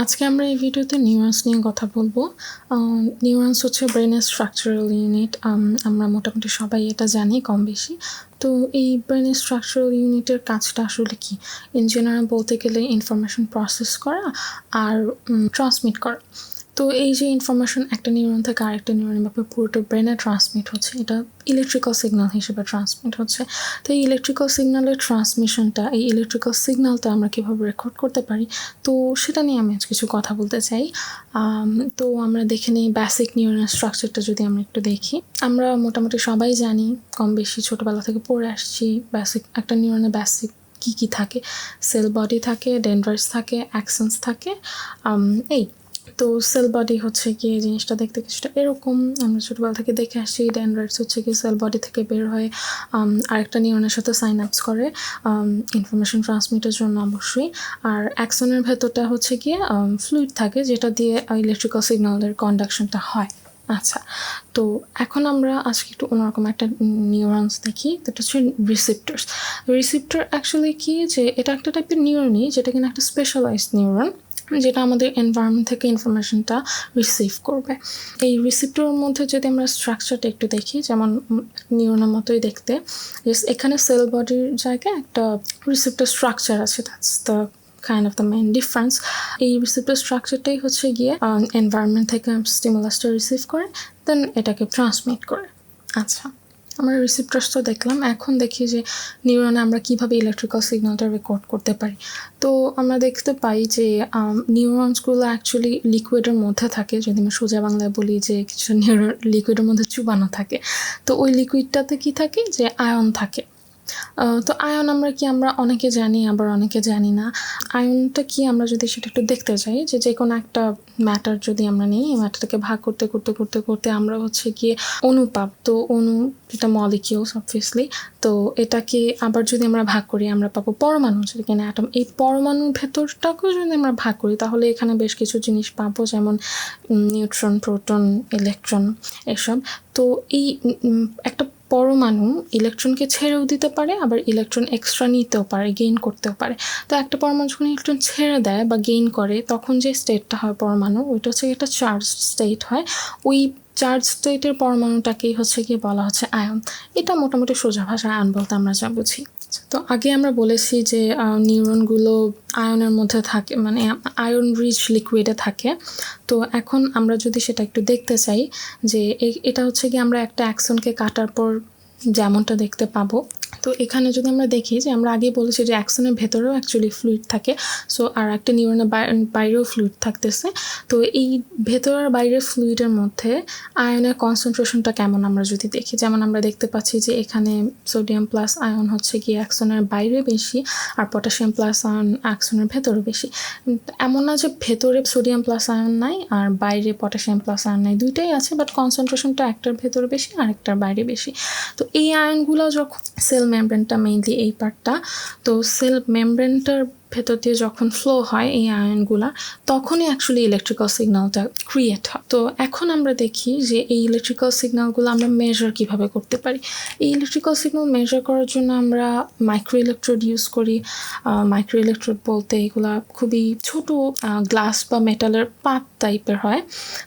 আজকে আমরা এই ভিডিওতে নিউরনস নিয়ে কথা বলবো। নিউরনস হচ্ছে ব্রেনের স্ট্রাকচারাল ইউনিট। আমরা মোটামুটি সবাই এটা জানি কম বেশি। তো এই ব্রেনের স্ট্রাকচারাল ইউনিটের কাজটা আসলে কি? ইন জেনারেল বলতে গেলে ইনফরমেশন প্রসেস করা আর ট্রান্সমিট করা। তো এই যে ইনফরমেশন একটা নিউরন থেকে আরেকটা নিউরনের ব্যাপারে পুরোটা ব্রেনে ট্রান্সমিট হচ্ছে, এটা ইলেকট্রিক্যাল সিগন্যাল হিসেবে ট্রান্সমিট হচ্ছে। তো এই ইলেকট্রিক্যাল সিগন্যালের ট্রান্সমিশনটা, এই ইলেকট্রিক্যাল সিগন্যালটা আমরা কীভাবে রেকর্ড করতে পারি, তো সেটা নিয়ে আমি আজ কিছু কথা বলতে চাই। তো আমরা দেখে নিই বেসিক নিউরনের স্ট্রাকচারটা যদি আমরা একটু দেখি। আমরা মোটামুটি সবাই জানি, কম বেশি ছোটোবেলা থেকে পড়ে আসছি, বেসিক একটা নিউরনের বেসিক কী থাকে। সেল বডি থাকে, ডেনড্রাইটস থাকে, অ্যাক্সন্স থাকে, এই তো সেল বডি হচ্ছে কি জিনিসটা দেখতে কিছুটা এরকম। আমরা ছোটোবেলা থেকে দেখে আসছি ডেনড্রাইটস হচ্ছে কি সেল বডি থেকে বের হয়ে আরেকটা নিউরনের সাথে সাইনাপস করে ইনফরমেশন ট্রান্সমিটের জন্য অবশ্যই। আর অ্যাক্সনের ভেতরটা হচ্ছে গিয়ে ফ্লুইড থাকে যেটা দিয়ে ইলেকট্রিক্যাল সিগন্যালের কন্ডাকশনটা হয়। আচ্ছা, তো এখন আমরা আজকে একটু অন্যরকম একটা নিউরনস দেখি, যেটা হচ্ছে রিসিপ্টরস। রিসিপ্টর অ্যাকচুয়ালি কি, যে এটা একটা টাইপের নিউরনই যেটা কিনা একটা স্পেশালাইজড নিউরন, যেটা আমাদের এনভায়রনমেন্ট থেকে ইনফরমেশনটা রিসিভ করবে। এই রিসিপ্টরের মধ্যে যদি আমরা স্ট্রাকচারটা একটু দেখি, যেমন নিউরনের মতোই দেখতে, এখানে সেল বডির জায়গায় একটা রিসিপ্টর স্ট্রাকচার আছে। That's the kind of the main difference. এই রিসিপ্টর স্ট্রাকচারটাই হচ্ছে গিয়ে এনভায়রনমেন্ট থেকে স্টিমুলাসটা রিসিভ করে, দেন এটাকে ট্রান্সমিট করে। আচ্ছা, আমরা রিসিপ্টরসটা দেখলাম। এখন দেখি যে নিউরনে আমরা কিভাবে ইলেকট্রিক্যাল সিগন্যালটা রেকর্ড করতে পারি। তো আমরা দেখতে পাই যে নিউরনসগুলো অ্যাকচুয়ালি লিকুইডের মধ্যে থাকে। যদি আমি সোজা বাংলায় বলি যে কিছু নিউরন লিকুইডের মধ্যে চুবানো থাকে, তো ওই লিকুইডটাতে কি থাকে, যে আয়ন থাকে। তো আয়ন আমরা অনেকে জানি, আবার অনেকে জানি না। আয়নটা কি, আমরা যদি সেটা একটু দেখতে চাই, যে কোনো একটা ম্যাটার যদি আমরা নিই, এই ম্যাটারটাকে ভাগ করতে করতে করতে করতে আমরা হচ্ছে গিয়ে অণু পাব। তো অণু এটা মলিকিউলস অবভিয়াসলি। তো এটাকে আবার যদি আমরা ভাগ করি, আমরা পাবো পরমাণু, যেটা কিনা অ্যাটম। এই পরমাণুর ভেতরটাকেও যদি আমরা ভাগ করি, তাহলে এখানে বেশ কিছু জিনিস পাবো, যেমন নিউট্রন, প্রোটন, ইলেকট্রন, এসব। তো এই একটা পরমাণু ইলেকট্রনকে ছেড়েও দিতে পারে, আবার ইলেকট্রন এক্সট্রা নিতেও পারে, গেইন করতেও পারে। তো একটা পরমাণু যখন ইলেকট্রন ছেড়ে দেয় বা গেইন করে, তখন যে স্টেটটা হয় পরমাণু, ওইটা হচ্ছে একটা চার্জ স্টেট হয়। ওই চার্জ স্টেটের পরমাণুটাকেই হচ্ছে গিয়ে বলা হচ্ছে আয়ন। এটা মোটামুটি সোজা ভাষায় আয়ন বলতে আমরা যা বুঝি। তো আগে আমরা বলেছি যে নিউরনগুলো আয়নের মধ্যে থাকে, মানে আয়ন রিচ লিকুইডে থাকে। তো এখন আমরা যদি সেটা একটু দেখতে চাই, যে এটা হচ্ছে কি আমরা একটা অ্যাক্সনকে কাটার পর যেমনটা দেখতে পাবো। তো এখানে যদি আমরা দেখি, যে আমরা আগেই বলেছি যে অ্যাক্সনের ভেতরেও অ্যাকচুয়ালি ফ্লুইড থাকে, সো আর একটা নিউরনের বাইরেও ফ্লুইড থাকতেছে। তো এই ভেতর আর বাইরের ফ্লুইডের মধ্যে আয়নের কনসেন্ট্রেশনটা কেমন আমরা যদি দেখি, যেমন আমরা দেখতে পাচ্ছি যে এখানে সোডিয়াম প্লাস আয়ন হচ্ছে গিয়ে অ্যাক্সনের বাইরে বেশি, আর পটাশিয়াম প্লাস আয়ন অ্যাক্সনের ভেতরে বেশি। এমন না যে ভেতরে সোডিয়াম প্লাস আয়ন নাই আর বাইরে পটাশিয়াম প্লাস আয়ন নাই, দুইটাই আছে, বাট কনসেন্ট্রেশনটা একটার ভেতরে বেশি আর একটার বাইরে বেশি। তো এই আয়নগুলো যখন সেল মেমব্রেনটা, মেইনলি এই পার্টটা, তো সেল মেমব্রেনটার ভেতর দিয়ে যখন ফ্লো হয় এই আয়নগুলা, তখনই অ্যাকচুয়ালি ইলেকট্রিক্যাল সিগন্যালটা ক্রিয়েট হয়। তো এখন আমরা দেখি যে এই ইলেকট্রিক্যাল সিগন্যালগুলো আমরা মেজার কিভাবে করতে পারি। এই ইলেকট্রিক্যাল সিগন্যাল মেজার করার জন্য আমরা মাইক্রো ইলেকট্রোড ইউজ করি। মাইক্রো ইলেকট্রোড বলতে এগুলা খুবই ছোট গ্লাস বা মেটালের পাত টাইপের হয়।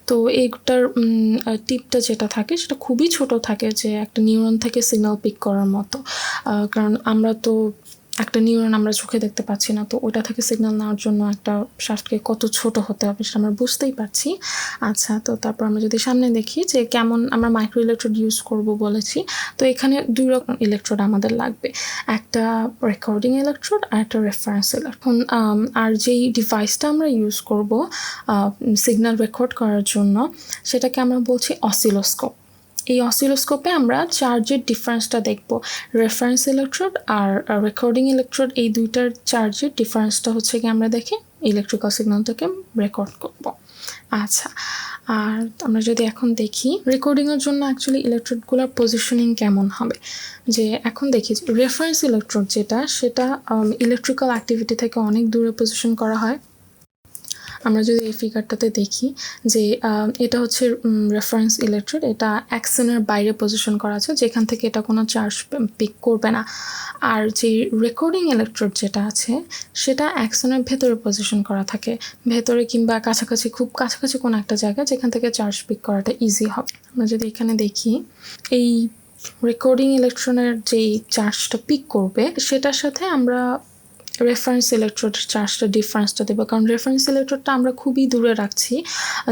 তো এইটার টিপটা যেটা থাকে সেটা খুবই ছোট থাকে, যে একটা নিউরন থেকে সিগন্যাল পিক করার মতো। কারণ আমরা তো একটা নিউরন আমরা চোখে দেখতে পাচ্ছি না, তো ওটা থেকে সিগন্যাল নেওয়ার জন্য একটা শাফটকে কত ছোট হতে হবে সেটা আমরা বুঝতেই পারছি। আচ্ছা, তো তারপর আমরা যদি সামনে দেখি যে কেমন আমরা মাইক্রো ইলেকট্রোড ইউজ করব বলেছি। তো এখানে দুই রকম ইলেকট্রোড আমাদের লাগবে, একটা রেকর্ডিং ইলেকট্রোড আর একটা রেফারেন্স ইলেকট্রোড। আর যেই ডিভাইসটা আমরা ইউজ করব সিগন্যাল রেকর্ড করার জন্য, সেটাকে আমরা বলছি অসিলোস্কোপ। এই অসিলোস্কোপে আমরা চার্জের ডিফারেন্সটা দেখব। রেফারেন্স ইলেকট্রোড আর রেকর্ডিং ইলেকট্রোড, এই দুইটার চার্জের ডিফারেন্সটা হচ্ছে কি আমরা দেখে ইলেকট্রিক্যাল সিগন্যালটাকে রেকর্ড করব। আচ্ছা, আর আমরা যদি এখন দেখি রেকর্ডিংয়ের জন্য অ্যাকচুয়ালি ইলেকট্রোডগুলোর পজিশনিং কেমন হবে, যে এখন দেখি রেফারেন্স ইলেকট্রোড যেটা, সেটা ইলেকট্রিক্যাল অ্যাক্টিভিটি থেকে অনেক দূরে পজিশন করা হয়। আমরা যদি এই ফিগারটাতে দেখি যে এটা হচ্ছে রেফারেন্স ইলেকট্রোড, এটা অ্যাক্সনের বাইরে পজিশন করা আছে, যেখান থেকে এটা কোনো চার্জ পিক করবে না। আর যে রেকর্ডিং ইলেকট্রোড যেটা আছে সেটা অ্যাক্সনের ভেতরে পজিশন করা থাকে, ভেতরে কিংবা কাছাকাছি, খুব কাছাকাছি কোনো একটা জায়গা যেখান থেকে চার্জ পিক করাটা ইজি হবে। আমরা যদি এখানে দেখি, এই রেকর্ডিং ইলেকট্রনের যেই চার্জটা পিক করবে সেটার সাথে আমরা রেফারেন্স ইলেকট্রোডের চার্জটা ডিফারেন্সটা দেবো, কারণ রেফারেন্স ইলেকট্রোডটা আমরা খুবই দূরে রাখছি,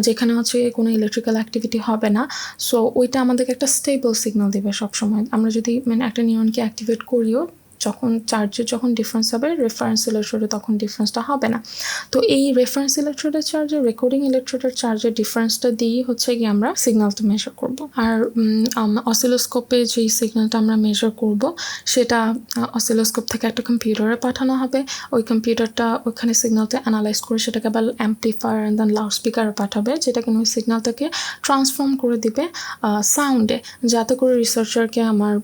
যেখানে হচ্ছে কোনো ইলেকট্রিক্যাল অ্যাক্টিভিটি হবে না। সো ওইটা আমাদেরকে একটা স্টেবল সিগন্যাল দেবে সবসময়। আমরা যদি একটা নিউরনকে অ্যাক্টিভেট করিও, চার্জের যখন ডিফারেন্স হবে রেফারেন্স ইলেকট্রোডে তখন ডিফারেন্সটা হবে না। তো এই রেফারেন্স ইলেকট্রোডের চার্জের রেকর্ডিং ইলেকট্রোডের চার্জের ডিফারেন্সটা দিয়েই হচ্ছে গিয়ে আমরা সিগন্যালটা মেজার করব। আর অসিলোস্কোপে যেই সিগন্যালটা আমরা মেজার করব সেটা অসিলোস্কোপ থেকে একটা কম্পিউটারে পাঠানো হবে। ওই কম্পিউটারটা ওইখানে সিগন্যালটা অ্যানালাইজ করে সেটাকে আবার অ্যাম্পলিফায়ার অ্যান্ড দেন লাউড স্পিকারে পাঠাবে, যেটা কিনা ওই সিগন্যালটাকে ট্রান্সফর্ম করে দিবে সাউন্ডে, যাতে করে রিসার্চারকে আমার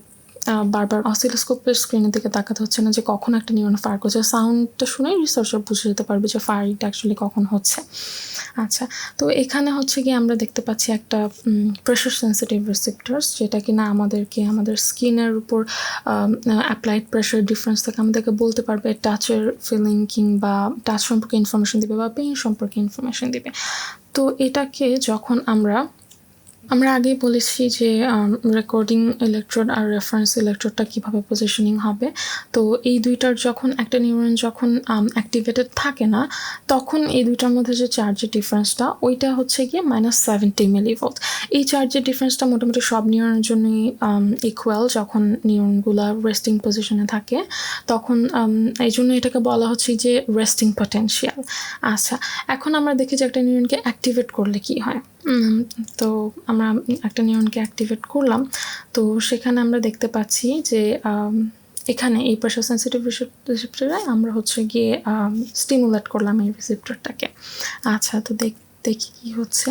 বারবার অসিলোস্কোপের স্ক্রিনের দিকে তাকাতে হচ্ছে না যে কখন একটা নিউরন ফায়ার করছে। সাউন্ডটা শুনেই রিসার্চার বুঝে যেতে পারবে যে ফায়ারিংটা অ্যাকচুয়ালি কখন হচ্ছে। আচ্ছা, তো এখানে হচ্ছে গিয়ে আমরা দেখতে পাচ্ছি একটা প্রেশার সেন্সিটিভ রিসেপ্টরস, যেটা কিনা আমাদেরকে আমাদের স্কিনের উপর অ্যাপ্লাইড প্রেশার ডিফারেন্স থেকে আমাদেরকে বলতে পারবে টাচের ফিলিং, কিংবা টাচ সম্পর্কে ইনফরমেশন দিবে বা পেইন সম্পর্কে ইনফরমেশন দিবে। তো এটাকে যখন আমরা আগেই বলেছি যে রেকর্ডিং ইলেকট্রোড আর রেফারেন্স ইলেকট্রোডটা কীভাবে পজিশনিং হবে। তো এই দুইটার যখন একটা নিউরন যখন অ্যাক্টিভেটেড থাকে না, তখন এই দুইটার মধ্যে যে চার্জের ডিফারেন্সটা ওইটা হচ্ছে গিয়ে -70 মিলিভোল্ট। এই চার্জের ডিফারেন্সটা মোটামুটি সব নিউরনের জন্যই ইকুয়াল যখন নিউরনগুলো রেস্টিং পজিশনে থাকে, তখন এই জন্য এটাকে বলা হচ্ছে যে রেস্টিং পটেনশিয়াল। আচ্ছা, এখন আমরা দেখি যে একটা নিউরনকে অ্যাক্টিভেট করলে কি হয়। তো আমরা একটা নিউরনকে অ্যাক্টিভেট করলাম, তো সেখানে আমরা দেখতে পাচ্ছি যে এখানে এই প্রেশার সেন্সিটিভ রিসেপ্টরে আমরা হচ্ছে গিয়ে স্টিমুলেট করলাম এই রিসেপ্টরটাকে। আচ্ছা, তো দেখি কি হচ্ছে।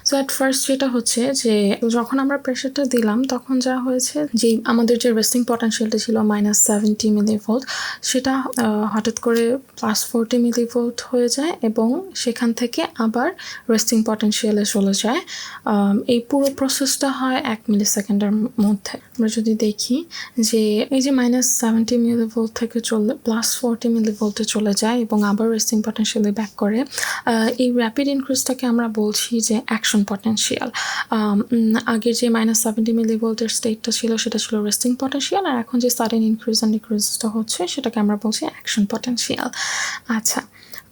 সো অ্যাট ফার্স্ট যেটা হচ্ছে যে যখন আমরা প্রেশারটা দিলাম তখন যা হয়েছে যে আমাদের যে রেস্টিং পটেনশিয়ালটা ছিল -70 মিলিভোল্ট, সেটা হঠাৎ করে +40 মিলিভোল্ট হয়ে যায় এবং সেখান থেকে আবার রেস্টিং পটেনশিয়ালে চলে যায়। এই পুরো প্রসেসটা হয় 1 মিলিসেকেন্ডের মধ্যে। আমরা যদি দেখি যে এই যে -70 মিলিভোল্ট থেকে +40 মিলিভোল্টে চলে যায় এবং আবার রেস্টিং পটেনশিয়ালে ব্যাক করে, এই র্যাপিড ইনক্রিজটাকে আমরা বলছি যে অ্যাকশন পটেনশিয়াল। আগের যে -70 মিলিভোল্টের স্টেটটা ছিল সেটা ছিল রেস্টিং পটেনশিয়াল, আর এখন যে সাডেন ইনক্রিজ অ্যান্ড ডিক্রিজটা হচ্ছে সেটাকে আমরা বলছি অ্যাকশন পটেনশিয়াল। আচ্ছা,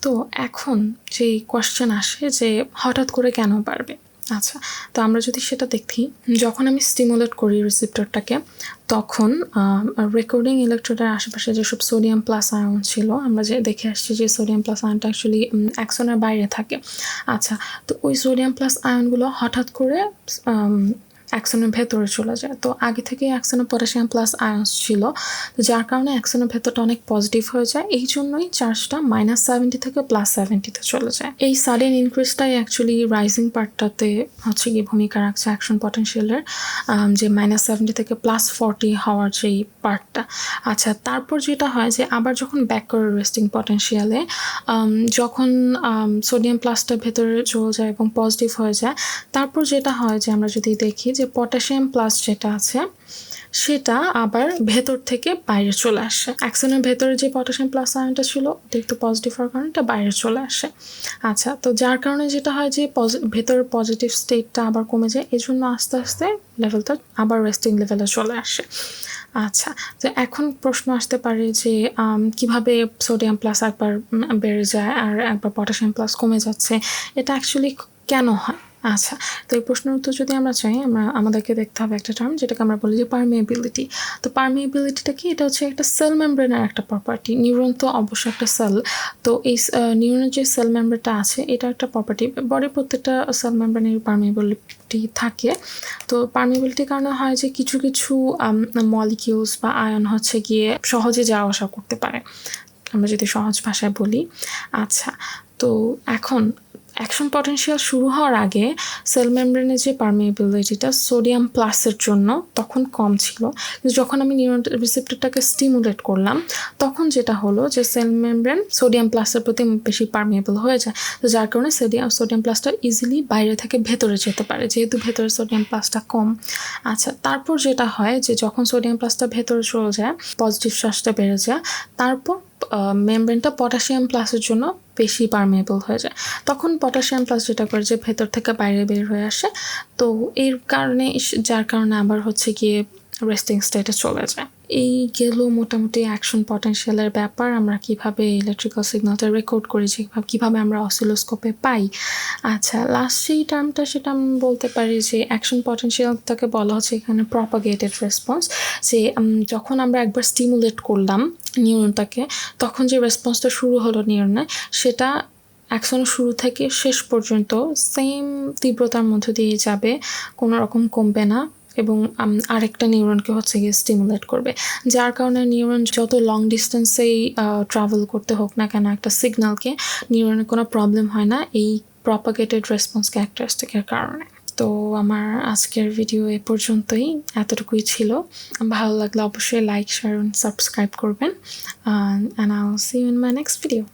তো এখন যে কোয়েশ্চেন আসে যে হঠাৎ করে কেন বাড়বে। আচ্ছা, তো আমরা যদি সেটা দেখি, যখন আমি স্টিমুলেট করি রিসেপ্টরটাকে, তখন রেকর্ডিং ইলেকট্রোডের আশেপাশে যেসব সোডিয়াম প্লাস আয়ন ছিল, আমরা যে দেখে আসছি যে সোডিয়াম প্লাস আয়নটা অ্যাকচুয়ালি অ্যাক্সনের বাইরে থাকে। আচ্ছা, তো ওই সোডিয়াম প্লাস আয়নগুলো হঠাৎ করে অ্যাক্সনের ভেতরে চলে যায়। তো আগে থেকে অ্যাক্সনে পটাশিয়াম প্লাস আয়নস ছিল, তো যার কারণে অ্যাক্সনের ভেতরটা অনেক পজিটিভ হয়ে যায়। এই জন্যই চার্জটা -70 থেকে +70-তে চলে যায়। এই সাডেন ইনক্রিজটাই অ্যাকচুয়ালি রাইজিং পার্টটাতে হচ্ছে গিয়ে ভূমিকা রাখছে অ্যাকশন পটেনশিয়ালের, যে -70 থেকে +40 হওয়ার যেই পার্টটা। আচ্ছা, তারপর যেটা হয় যে আবার যখন ব্যাক করে রেস্টিং পটেনশিয়ালে, যখন সোডিয়াম প্লাসটা ভেতরে চলে যায় এবং পজিটিভ হয়ে যায়, তারপর যেটা হয় যে আমরা যদি দেখি যে পটাশিয়াম প্লাস যেটা আছে সেটা আবার ভেতর থেকে বাইরে চলে আসে। অ্যাক্সনের ভেতরে যে পটাশিয়াম প্লাস আয়নটা ছিল ওটা একটু পজিটিভ হওয়ার কারণে এটা বাইরে চলে আসে। আচ্ছা, তো যার কারণে যেটা হয় যে ভেতরের পজিটিভ স্টেটটা আবার কমে যায়, এই জন্য আস্তে আস্তে লেভেলটা আবার রেস্টিং লেভেলে চলে আসে। আচ্ছা, তো এখন প্রশ্ন আসতে পারে যে কিভাবে সোডিয়াম প্লাস একবার বেড়ে যায় আর একবার পটাশিয়াম প্লাস কমে যাচ্ছে, এটা অ্যাকচুয়ালি কেন হয়। আচ্ছা, তো এই প্রশ্নের উত্তর যদি আমরা চাই, আমাদেরকে দেখতে হবে একটা টার্ম যেটাকে আমরা বলি যে পারমিয়েবিলিটি। তো পারমিয়েবিলিটিটা কি? এটা হচ্ছে একটা সেল মেমব্রেনের একটা প্রপার্টি। নিউরন তো অবশ্যই একটা সেল, তো এই নিউরনের যে সেল মেমব্রেনটা আছে এটা একটা প্রপার্টি। বডির প্রত্যেকটা সেল মেমব্রেনের পারমিয়েবিলিটি থাকে। তো পারমিয়েবিলিটির কারণে হয় যে কিছু কিছু মলিকিউলস বা আয়ন হচ্ছে গিয়ে সহজে যাওয়া আসা করতে পারে, আমরা যদি সহজ ভাষায় বলি। আচ্ছা, তো এখন অ্যাকশন পটেনশিয়াল শুরু হওয়ার আগে সেল মেমব্রেনের যে পারমিয়েবিলিটিটা সোডিয়াম প্লাসের জন্য তখন কম ছিল, কিন্তু যখন আমি নিউরন রিসেপ্টরটাকে স্টিমুলেট করলাম তখন যেটা হলো যে সেল মেমব্রেন সোডিয়াম প্লাসের প্রতি বেশি পারমিয়েবল হয়ে যায়, তো যার কারণে সোডিয়াম প্লাসটা ইজিলি বাইরে থেকে ভেতরে যেতে পারে, যেহেতু ভেতরে সোডিয়াম প্লাসটা কম। আচ্ছা, তারপর যেটা হয় যে যখন সোডিয়াম প্লাসটা ভেতরে চলে যায়, পজিটিভ চার্জটা বেড়ে যায়, তারপর মেমব্রেনটা পটাশিয়াম প্লাসের জন্য বেশি পারমিয়েবল হয়ে যায়। তখন পটাশিয়াম প্লাস যেটা করে যে ভেতর থেকে বাইরে বের হয়ে আসে, তো এর কারণে যার কারণে আবার হচ্ছে গিয়ে রেস্টিং স্টেটে চলে যায়। এই গেল মোটামুটি অ্যাকশন পটেনশিয়ালের ব্যাপার। আমরা কিভাবে ইলেকট্রিক্যাল সিগন্যালটা রেকর্ড করি, কিভাবে আমরা অসিলোস্কোপে পাই। আচ্ছা, লাস্ট যেই টার্মটা সেটা আমি বলতে পারি যে অ্যাকশন পটেনশিয়ালটাকে বলা হচ্ছে এখানে প্রপাগেটেড রেসপন্স, যে যখন আমরা একবার স্টিমুলেট করলাম নিউরনটাকে, তখন যে রেসপন্সটা শুরু হলো নিউরনে, সেটা অ্যাকশনের শুরু থেকে শেষ পর্যন্ত সেম তীব্রতার মধ্য দিয়ে যাবে, কোনো রকম কমবে না, এবং আরেকটা নিউরনকে হচ্ছে গিয়ে স্টিমুলেট করবে, যার কারণে নিউরন যত লং ডিস্টেন্সেই ট্রাভেল করতে হোক না কেন একটা সিগন্যালকে, নিউরনের কোনো প্রবলেম হয় না এই প্রপাগেটেড রেসপন্স ক্যারেক্টারিস্টিকের কারণে। তো আমার আজকের ভিডিও এ পর্যন্তই, এতটুকুই ছিল। ভালো লাগলে অবশ্যই লাইক, শেয়ার, সাবস্ক্রাইব করবেন, and I will see you in my next video.